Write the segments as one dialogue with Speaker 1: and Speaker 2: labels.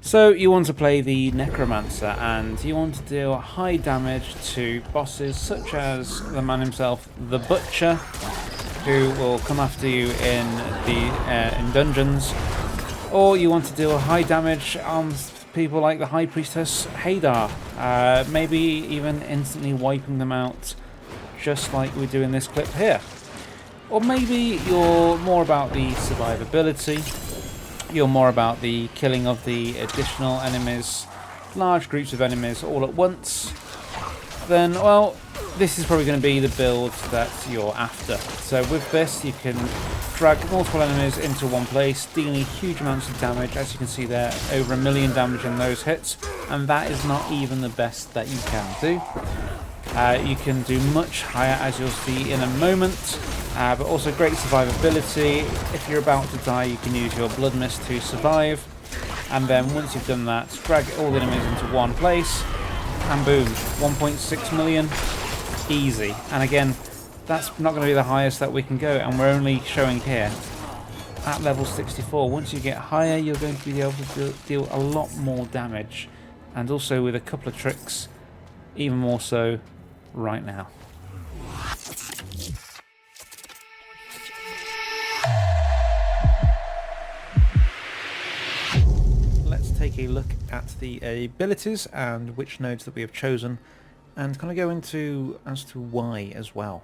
Speaker 1: So you want to play the Necromancer and you want to deal high damage to bosses such as the man himself, the Butcher, who will come after you in dungeons, or you want to deal high damage on people like the High Priestess Hadar, maybe even instantly wiping them out, just like we do in this clip here. Or maybe you're more about the survivability. You're more about the killing of the additional enemies, large groups of enemies all at once, then, well, this is probably going to be the build that you're after. So with this, you can drag multiple enemies into one place, dealing huge amounts of damage. As you can see there, over 1 million damage in those hits, and that is not even the best that you can do. You can do much higher, as you'll see in a moment. But also great survivability. If you're about to die, you can use your blood mist to survive, and then once you've done that, drag all the enemies into one place, and boom, 1.6 million, easy. And again, that's not going to be the highest that we can go, and we're only showing here at level 64. Once you get higher, you're going to be able to deal a lot more damage, and also with a couple of tricks, even more so right now. Take a look at the abilities and which nodes that we have chosen, and kind of go into as to why as well.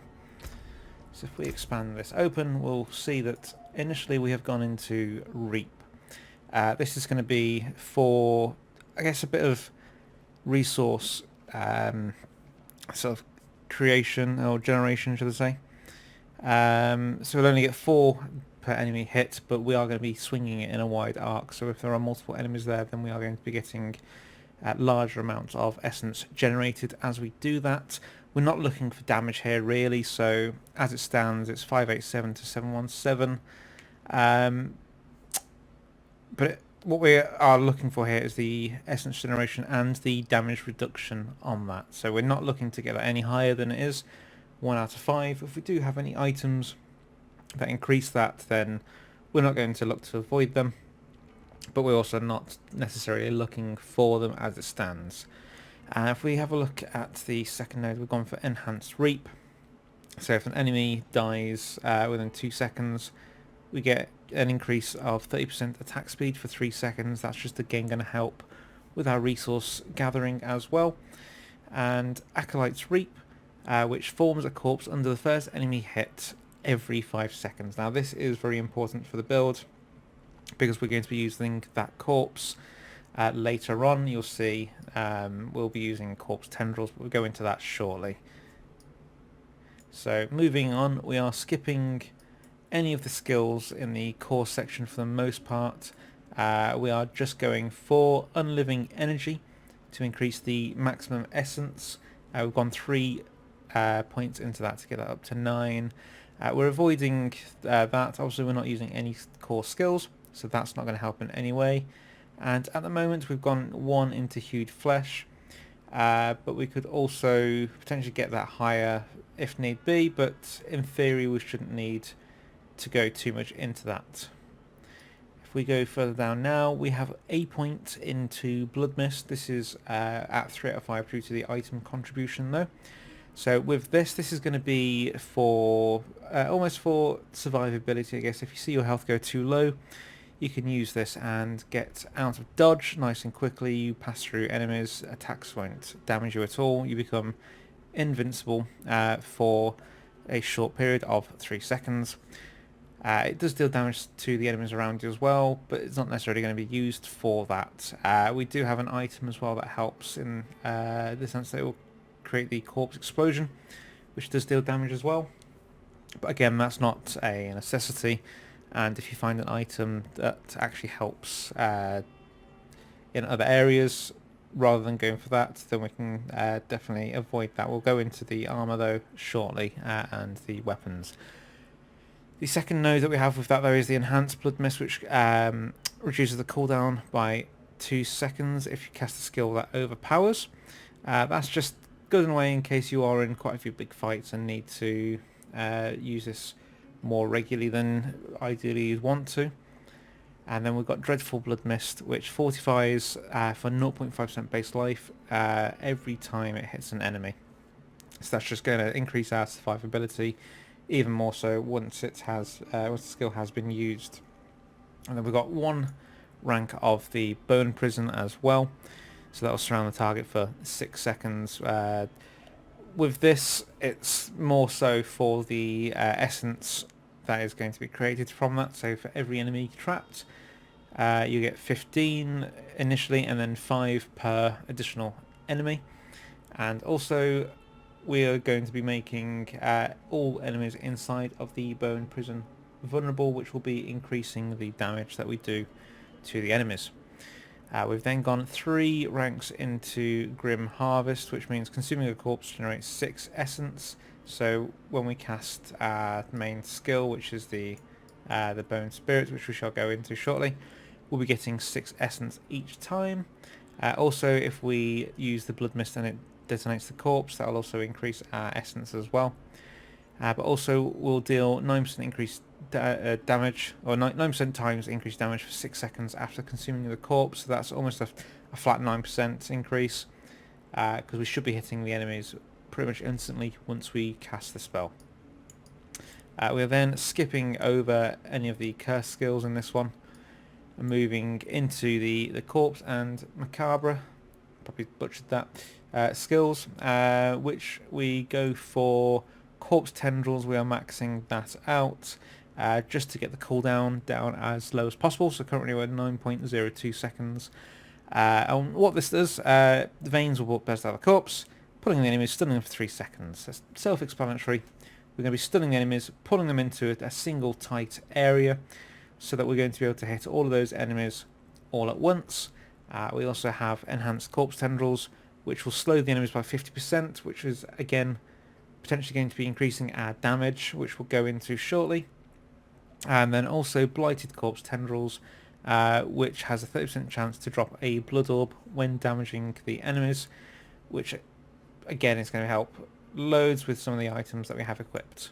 Speaker 1: So if we expand this open, we'll see that initially we have gone into Reap. This is going to be for, I guess, a bit of resource sort of creation or generation, should I say. So we'll only get 4 per enemy hit, but we are going to be swinging it in a wide arc, so if there are multiple enemies there, then we are going to be getting larger amounts of essence generated as we do that. We're not looking for damage here really, so as it stands it's 587 to 717, but what we are looking for here is the essence generation and the damage reduction on that. So we're not looking to get that any higher than it is, 1 out of 5. If we do have any items that increase that, then we're not going to look to avoid them, but we're also not necessarily looking for them as it stands. If we have a look at the second node, we've gone for Enhanced Reap. So if an enemy dies within 2 seconds, we get an increase of 30% attack speed for 3 seconds. That's just again going to help with our resource gathering as well. And Acolyte's Reap, which forms a corpse under the first enemy hit every 5 seconds. Now this is very important for the build because we're going to be using that corpse later on. You'll see we'll be using corpse tendrils, but we'll go into that shortly. So moving on, we are skipping any of the skills in the core section for the most part. We are just going for Unliving Energy to increase the maximum essence. We've gone 3 points into that to get that up to 9. We're avoiding that. Obviously we're not using any core skills, so that's not going to help in any way. And at the moment we've gone 1 into Hued Flesh, but we could also potentially get that higher if need be, but in theory we shouldn't need to go too much into that. If we go further down now, we have a point into Blood Mist. This is at 3 out of 5 due to the item contribution though. So with this is going to be for almost for survivability, I guess. If you see your health go too low, you can use this and get out of dodge nice and quickly. You pass through enemies, attacks won't damage you at all. You become invincible for a short period of 3 seconds. It does deal damage to the enemies around you as well, but it's not necessarily going to be used for that. We do have an item as well that helps in the sense that it will create the corpse explosion, which does deal damage as well, but again that's not a necessity, and if you find an item that actually helps in other areas rather than going for that, then we can definitely avoid that. We'll go into the armor though shortly and the weapons. The second node that we have with that though is the Enhanced Blood Mist, which reduces the cooldown by 2 seconds if you cast a skill that overpowers. That's just good in a way in case you are in quite a few big fights and need to use this more regularly than ideally you'd want to. And then we've got Dreadful Blood Mist, which fortifies for 0.5% base life every time it hits an enemy. So that's just going to increase our survivability even more so once once the skill has been used. And then we've got 1 rank of the Bone Prison as well. So that will surround the target for 6 seconds. With this, it's more so for the essence that is going to be created from that. So for every enemy trapped, you get 15 initially and then 5 per additional enemy. And also we are going to be making all enemies inside of the Bone Prison vulnerable, which will be increasing the damage that we do to the enemies. We've then gone 3 ranks into Grim Harvest, which means consuming a corpse generates 6 essence. So when we cast our main skill, which is the Bone Spirit, which we shall go into shortly, we'll be getting 6 essence each time. Also, if we use the Blood Mist and it detonates the corpse, that will also increase our essence as well. But also we'll deal 9% increased damage, or 9% times increased damage for 6 seconds after consuming the corpse. So that's almost a flat 9% increase, because we should be hitting the enemies pretty much instantly once we cast the spell. We're then skipping over any of the curse skills in this one, and moving into the corpse and macabre, probably butchered that, skills, which we go for corpse tendrils. We are maxing that out just to get the cooldown down as low as possible. So currently we're at 9.02 seconds. And what this does, the veins will burst out of the corpse, pulling the enemies, stunning them for 3 seconds. That's self-explanatory. We're going to be stunning the enemies, pulling them into a single tight area, so that we're going to be able to hit all of those enemies all at once. We also have enhanced corpse tendrils, which will slow the enemies by 50%, which is again potentially going to be increasing our damage, which we'll go into shortly. And then also blighted corpse tendrils, which has a 30% chance to drop a blood orb when damaging the enemies, which again is going to help loads with some of the items that we have equipped.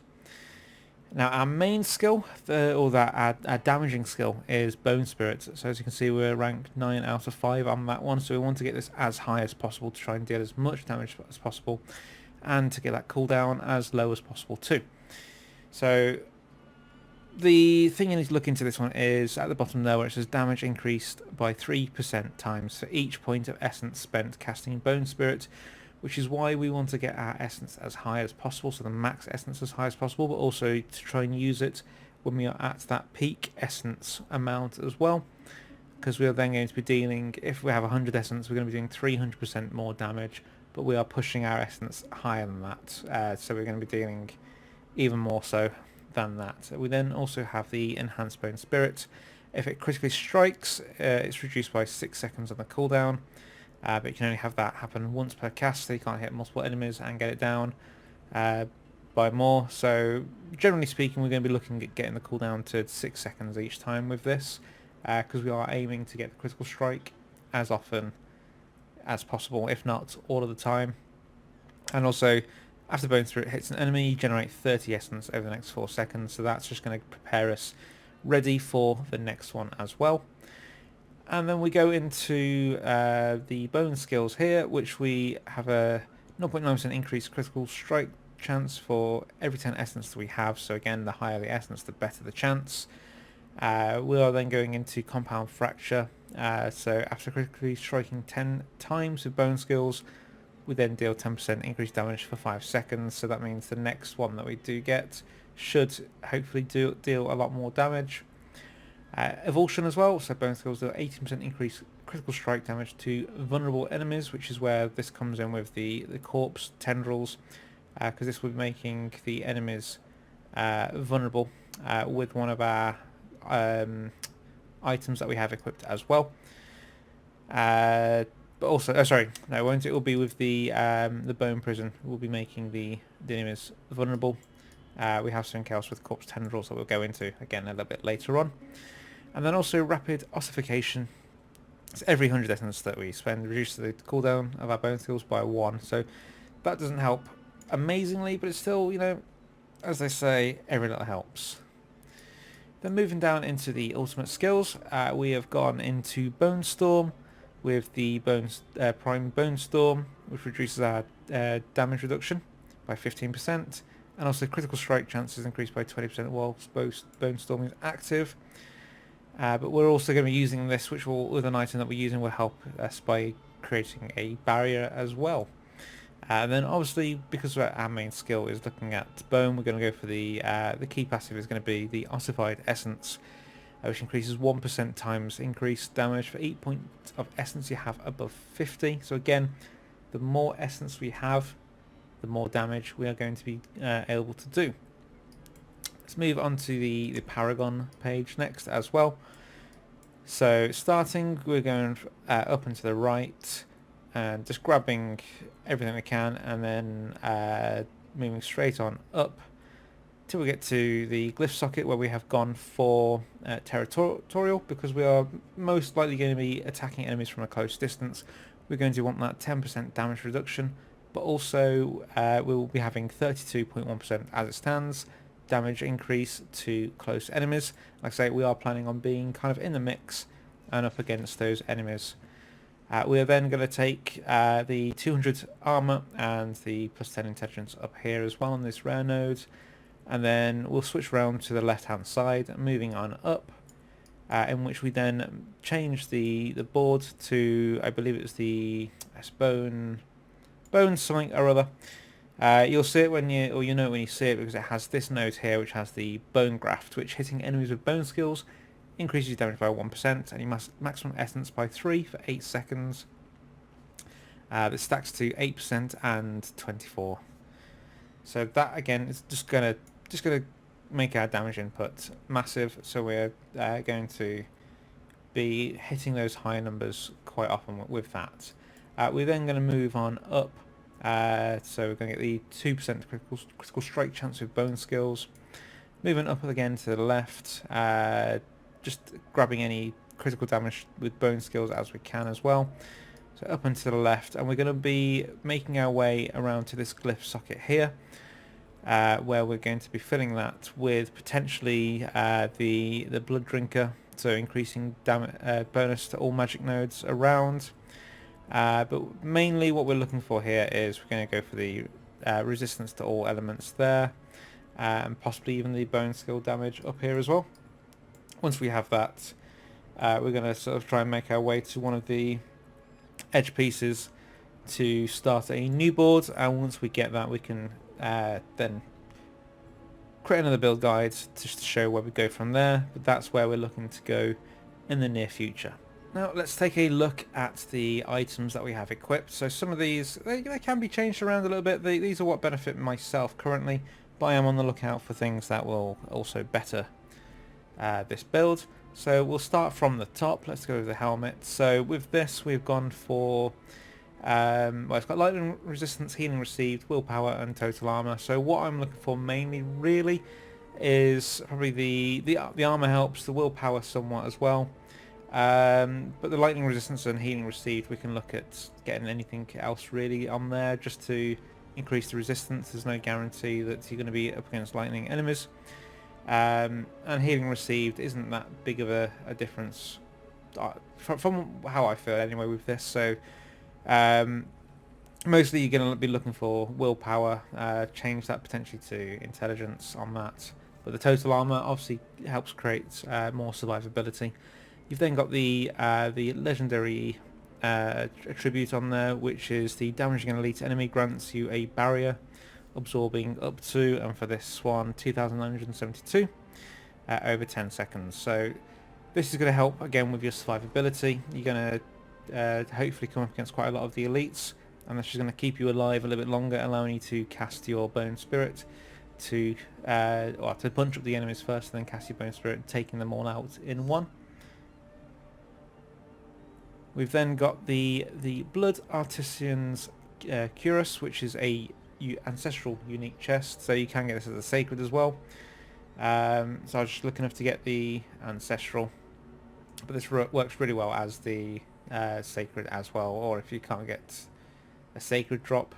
Speaker 1: Now our main skill, our damaging skill, is Bone Spirit. So as you can see, we're ranked 9 out of 5 on that one, so we want to get this as high as possible to try and deal as much damage as possible, and to get that cooldown as low as possible too. So the thing you need to look into this one is at the bottom there where it says damage increased by 3% times for each point of essence spent casting Bone Spirit, which is why we want to get our essence as high as possible, so the max essence as high as possible, but also to try and use it when we are at that peak essence amount as well, because we are then going to be dealing, if we have 100 essence, we're going to be doing 300% more damage, but we are pushing our essence higher than that, so we're going to be dealing even more so than that. We then also have the Enhanced Bone Spirit. If it critically strikes, it's reduced by 6 seconds on the cooldown, but you can only have that happen once per cast, so you can't hit multiple enemies and get it down by more. So generally speaking, we're going to be looking at getting the cooldown to 6 seconds each time with this, because we are aiming to get the critical strike as often as possible, if not all of the time. And also, after Bone Spirit hits an enemy, you generate 30 essence over the next 4 seconds, so that's just going to prepare us ready for the next one as well. And then we go into the bone skills here, which we have a 0.9% increased critical strike chance for every 10 essence that we have. So again, the higher the essence, the better the chance. We are then going into compound fracture. So after critically striking 10 times with bone skills, we then deal 10% increased damage for 5 seconds. So that means the next one that we do get should hopefully deal a lot more damage. Evulsion as well, so bone skills do 18% increase critical strike damage to vulnerable enemies, which is where this comes in with the corpse tendrils, because this will be making the enemies vulnerable with one of our items that we have equipped as well. But also, sorry, no, it won't. It will be with the bone prison. We'll be making the enemies vulnerable. We have something else with corpse tendrils that we'll go into again a little bit later on. And then also rapid ossification. It's every 100 essence that we spend reduces the cooldown of our bone skills by 1. So that doesn't help amazingly, but it's still, you know, as they say, every little helps. Then moving down into the ultimate skills, we have gone into Bone Storm with the Prime Bone Storm, which reduces our damage reduction by 15%, and also critical strike chances increased by 20% whilst Bone Storm is active. But we're also going to be using this, which will, with an item that we're using, will help us by creating a barrier as well. And then obviously, because our main skill is looking at bone, we're going to go for the key passive is going to be the Ossified Essence, which increases 1% times increased damage for each point of essence you have above 50. So again, the more essence we have, the more damage we are going to be able to do. Let's move on to the Paragon page next as well. So starting, we're going up and to the right, and just grabbing everything we can, and then moving straight on up till we get to the glyph socket, where we have gone for territorial, because we are most likely going to be attacking enemies from a close distance. We're going to want that 10% damage reduction, but also we will be having 32.1% as it stands damage increase to close enemies. Like I say, we are planning on being kind of in the mix and up against those enemies. We are then going to take the 200 armor and the plus 10 intelligence up here as well on this rare node, and then we'll switch around to the left hand side, moving on up, in which we then change the board to, I believe it was the bone something or other. You'll see it when you, or you know when you see it, because it has this node here which has the bone graft, which hitting enemies with bone skills increases damage by 1% and your maximum essence by 3 for 8 seconds. That stacks to 8% and 24. So that again is just gonna make our damage input massive. So we're going to be hitting those higher numbers quite often with that. We're then going to move on up. So we're going to get the 2% critical strike chance with bone skills. Moving up again to the left, just grabbing any critical damage with bone skills as we can as well. So up and to the left, and we're going to be making our way around to this glyph socket here, where we're going to be filling that with potentially the blood drinker, so increasing bonus to all magic nodes around. But mainly what we're looking for here is we're going to go for the resistance to all elements there, and possibly even the bone skill damage up here as well. Once we have that, we're going to sort of try and make our way to one of the edge pieces to start a new board, and once we get that, we can then create another build guide just to show where we go from there. But that's where we're looking to go in the near future. Now let's take a look at the items that we have equipped. So some of these, they can be changed around a little bit. These are what benefit myself currently, but I am on the lookout for things that will also better this build. So we'll start from the top. Let's go with the helmet. So with this, we've gone for well, it's got lightning resistance, healing received, willpower, and total armor. So what I'm looking for mainly really is probably the armor helps, the willpower somewhat as well. But the lightning resistance and healing received, we can look at getting anything else really on there just to increase the resistance. There's no guarantee that you're going to be up against lightning enemies. And healing received isn't that big of a difference from how I feel anyway with this. So mostly you're going to be looking for willpower, change that potentially to intelligence on that. But the total armor obviously helps create more survivability. You've then got the legendary attribute on there, which is the damaging an elite enemy grants you a barrier, absorbing up to, and for this one, 2,972 over 10 seconds. So this is going to help again with your survivability. You're going to hopefully come up against quite a lot of the elites, and this is going to keep you alive a little bit longer, allowing you to cast your bone spirit to punch up the enemies first, and then cast your bone spirit, taking them all out in one. We've then got the Blood Artisan's Cuirass, which is a ancestral unique chest, so you can get this as a sacred as well. So I was just looking to get the ancestral, but this works really well as the sacred as well, or if you can't get a sacred drop,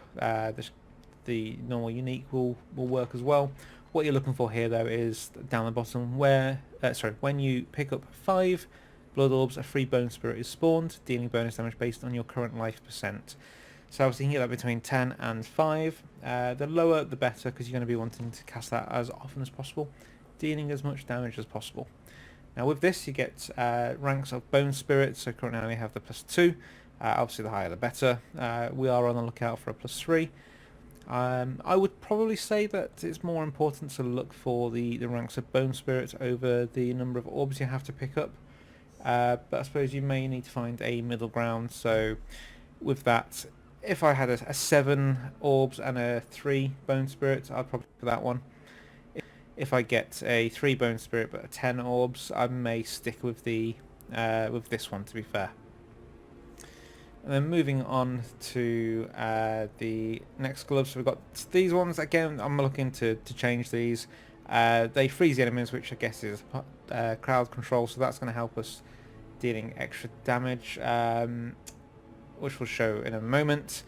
Speaker 1: the normal unique will work as well. What you're looking for here though is down the bottom, where when you pick up 5 blood orbs, a free bone spirit is spawned, dealing bonus damage based on your current life percent. So obviously you can get that between 10 and 5. The lower the better, because you're going to be wanting to cast that as often as possible, dealing as much damage as possible. Now with this you get ranks of bone spirit, so currently I only have the +2. Obviously the higher the better. We are on the lookout for a +3. I would probably say that it's more important to look for the ranks of bone spirit over the number of orbs you have to pick up. But I suppose you may need to find a middle ground. So with that, if I had a 7 orbs and a 3 bone spirit, I'd probably for that one. If I get a 3 bone spirit but a 10 orbs, I may stick with the with this one, to be fair. And then moving on to the next gloves, so we've got these ones. Again, I'm looking to change these. They freeze the enemies, which I guess is crowd control, so that's going to help us dealing extra damage, which we'll show in a moment.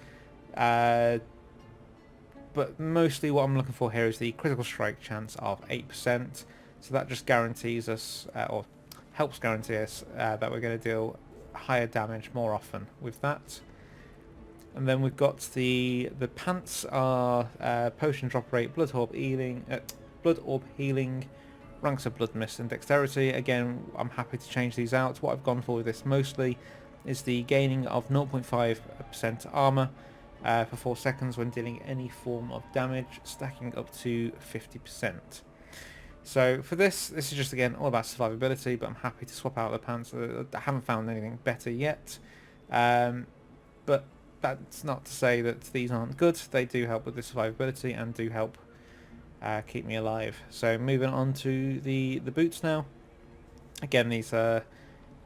Speaker 1: But mostly what I'm looking for here is the critical strike chance of 8%. So that just guarantees us, or helps guarantee us, that we're going to deal higher damage more often with that. And then we've got the pants are potion drop rate, blood orb healing, ranks of blood mist and dexterity. Again, I'm happy to change these out. What I've gone for with this mostly is the gaining of 0.5% armor for 4 seconds when dealing any form of damage, stacking up to 50%. So for this is just again all about survivability, but I'm happy to swap out the pants. I haven't found anything better yet, but that's not to say that these aren't good. They do help with the survivability and do help keep me alive. So moving on to the boots now. Again, these are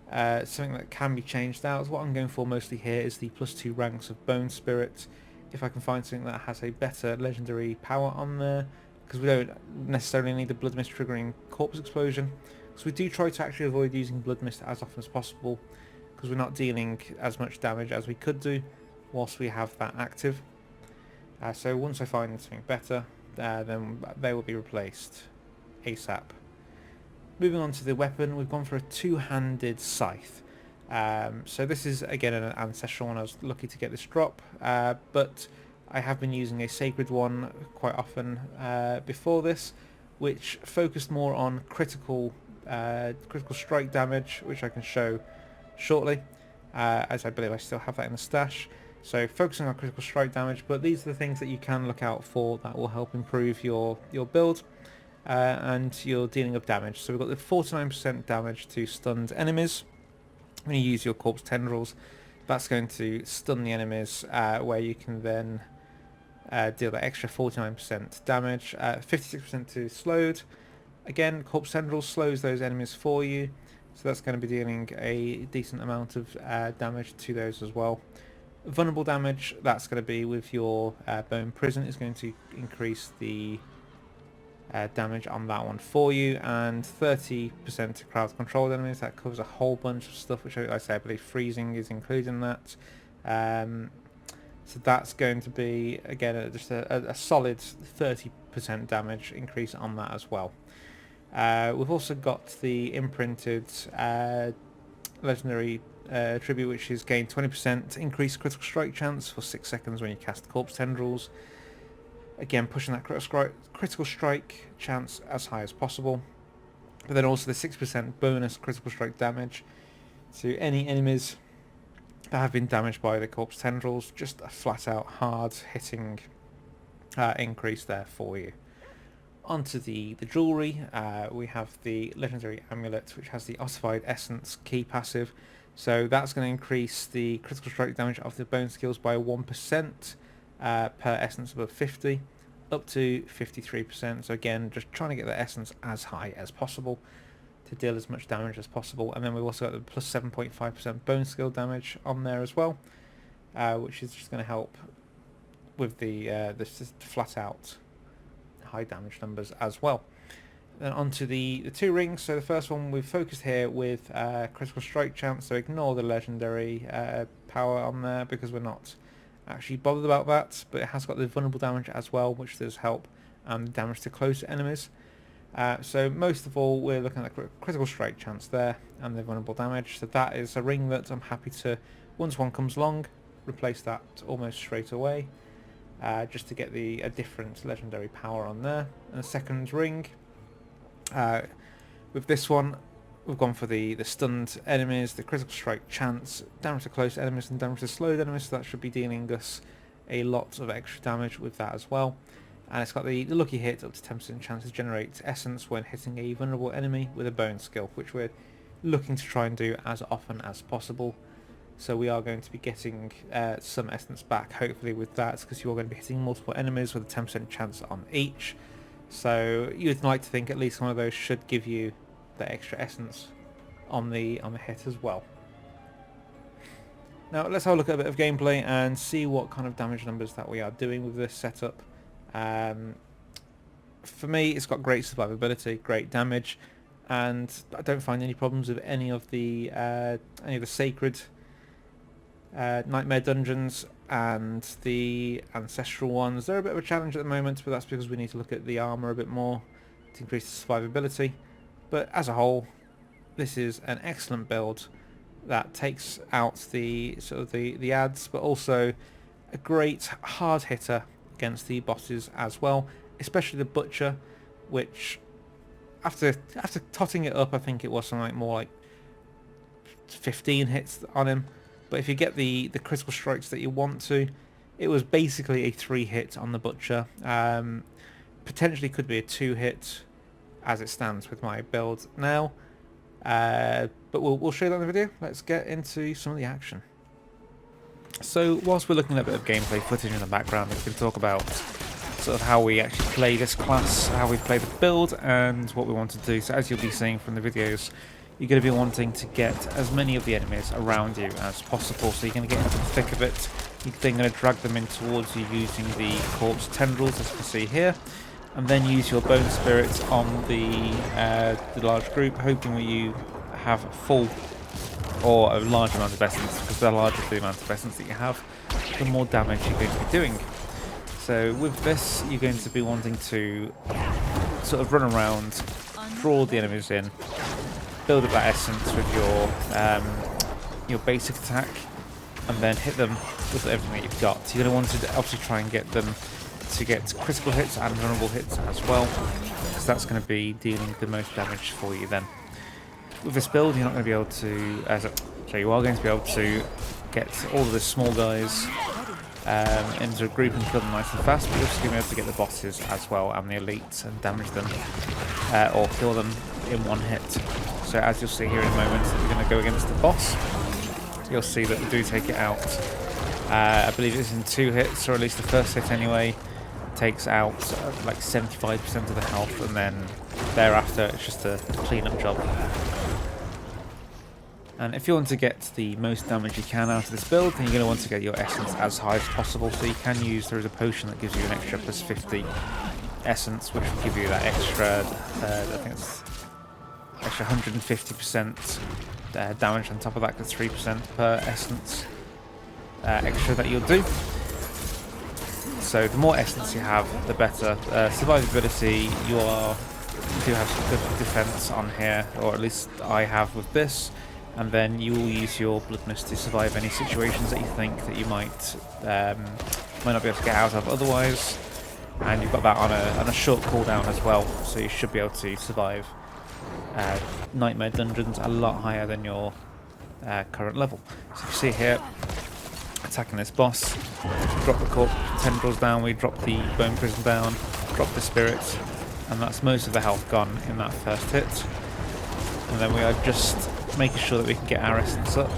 Speaker 1: something that can be changed out. What I'm going for mostly here is the +2 ranks of bone spirit. If I can find something that has a better legendary power on there, because we don't necessarily need the blood mist triggering corpse explosion. So we do try to actually avoid using blood mist as often as possible, because we're not dealing as much damage as we could do whilst we have that active. So once I find something better, then they will be replaced ASAP. Moving on to the weapon, we've gone for a 2-handed scythe. So this is again an ancestral one. I was lucky to get this drop, but I have been using a sacred one quite often before this, which focused more on critical strike damage, which I can show shortly, as I believe I still have that in the stash. So focusing on critical strike damage, but these are the things that you can look out for that will help improve your build and your dealing of damage. So we've got the 49% damage to stunned enemies when you use your corpse tendrils. That's going to stun the enemies, where you can then deal that extra 49% damage. 56% to slowed. Again, corpse tendrils slows those enemies for you, so that's going to be dealing a decent amount of damage to those as well. Vulnerable damage, that's going to be with your bone prison, is going to increase the damage on that one for you, and 30% to crowd controlled enemies. That covers a whole bunch of stuff, which I believe freezing is included in that. So that's going to be, again, just a solid 30% damage increase on that as well. We've also got the imprinted legendary tribute, which is gain 20% increased critical strike chance for 6 seconds when you cast corpse tendrils. Again, pushing that critical strike chance as high as possible. But then also the 6% bonus critical strike damage to any enemies that have been damaged by the corpse tendrils. Just a flat out hard hitting increase there for you. Onto the jewellery, we have the legendary amulet, which has the ossified essence key passive. So that's going to increase the critical strike damage of the bone skills by 1% per essence above 50, up to 53%. So again, just trying to get the essence as high as possible to deal as much damage as possible. And then we've also got the plus 7.5% bone skill damage on there as well, which is just going to help with the flat out high damage numbers as well. Then onto the 2 rings. So the first one we've focused here with critical strike chance, so ignore the legendary power on there because we're not actually bothered about that, but it has got the vulnerable damage as well, which does help, and damage to close enemies. So most of all, we're looking at the critical strike chance there and the vulnerable damage. So that is a ring that I'm happy to, once one comes along, replace that almost straight away, just to get a different legendary power on there. And the second ring, with this one, we've gone for the stunned enemies, the critical strike chance, damage to close enemies and damage to slowed enemies, so that should be dealing us a lot of extra damage with that as well. And it's got the lucky hit, up to 10% chance to generate essence when hitting a vulnerable enemy with a bone skill, which we're looking to try and do as often as possible. So we are going to be getting some essence back, hopefully, with that, because you are going to be hitting multiple enemies with a 10% chance on each. So you'd like to think at least one of those should give you that extra essence on the hit as well. Now let's have a look at a bit of gameplay and see what kind of damage numbers that we are doing with this setup. For me, it's got great survivability, great damage, and I don't find any problems with any of the sacred nightmare dungeons and the ancestral ones. They're a bit of a challenge at the moment, but that's because we need to look at the armor a bit more to increase the survivability. But as a whole, this is an excellent build that takes out the ads, but also a great hard hitter against the bosses as well, especially the butcher, which after totting it up, I think it was something like more like 15 hits on him. But if you get the critical strikes that you want to, it was basically a 3-hit on the butcher. Potentially could be a 2-hit as it stands with my build now. But we'll show that in the video. Let's get into some of the action. So whilst we're looking at a bit of gameplay footage in the background, we can talk about sort of how we actually play this class, how we play the build, and what we want to do. So as you'll be seeing from the videos, you're going to be wanting to get as many of the enemies around you as possible. So you're going to get into the thick of it. You're then going to drag them in towards you using the corpse tendrils, as you can see here, and then use your bone spirits on the large group, hoping that you have full or a large amount of essence, because the larger the amount of essence that you have, the more damage you're going to be doing. So with this, you're going to be wanting to sort of run around, draw the enemies in, build up that essence with your basic attack, and then hit them with everything that you've got. So you're going to want to obviously try and get them to get critical hits and vulnerable hits as well, because that's going to be dealing the most damage for you then. With this build, you're not going to be able to, so you are going to be able to get all of the small guys into a group and kill them nice and fast, but you're also going to be able to get the bosses as well and the elites and damage them or kill them in one hit. So as you'll see here in a moment, you're going to go against the boss. You'll see that we do take it out. I believe it's in 2 hits, or at least the first hit anyway, takes out like 75% of the health, and then thereafter it's just a clean-up job. And if you want to get the most damage you can out of this build, then you're going to want to get your essence as high as possible. So you can use, there is a potion that gives you an extra plus 50 essence, which will give you that extra, I think it's extra 150% damage on top of that, that's 3% per essence extra that you'll do. So the more essence you have, the better. Survivability, you do have some good defense on here, or at least I have with this. And then you will use your bloodness to survive any situations that you think that you might not be able to get out of otherwise. And you've got that on a short cooldown as well, so you should be able to survive nightmare dungeons a lot higher than your current level. So you see here, attacking this boss, drop the corpse tendrils down, we drop the bone prison down, drop the spirits, and that's most of the health gone in that first hit. And then we are just making sure that we can get our essence up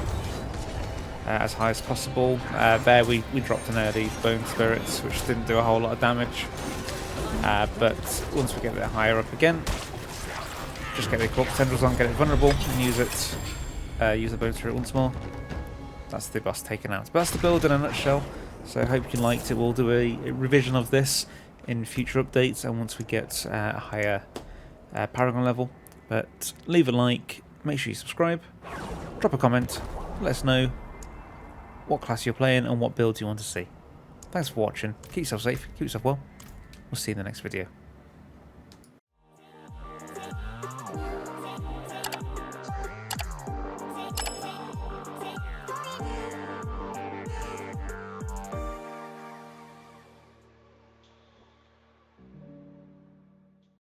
Speaker 1: as high as possible. There we dropped an early bone spirits, which didn't do a whole lot of damage, but once we get a bit higher up again, just get the corpse tendrils on, get it vulnerable, and use the bone spirit once more. That's the boss taken out. But that's the build in a nutshell. So I hope you liked it. We'll do a revision of this in future updates, and once we get a higher Paragon level. But leave a like, make sure you subscribe, drop a comment, let us know what class you're playing and what builds you want to see. Thanks for watching, keep yourself safe, keep yourself well, we'll see you in the next video.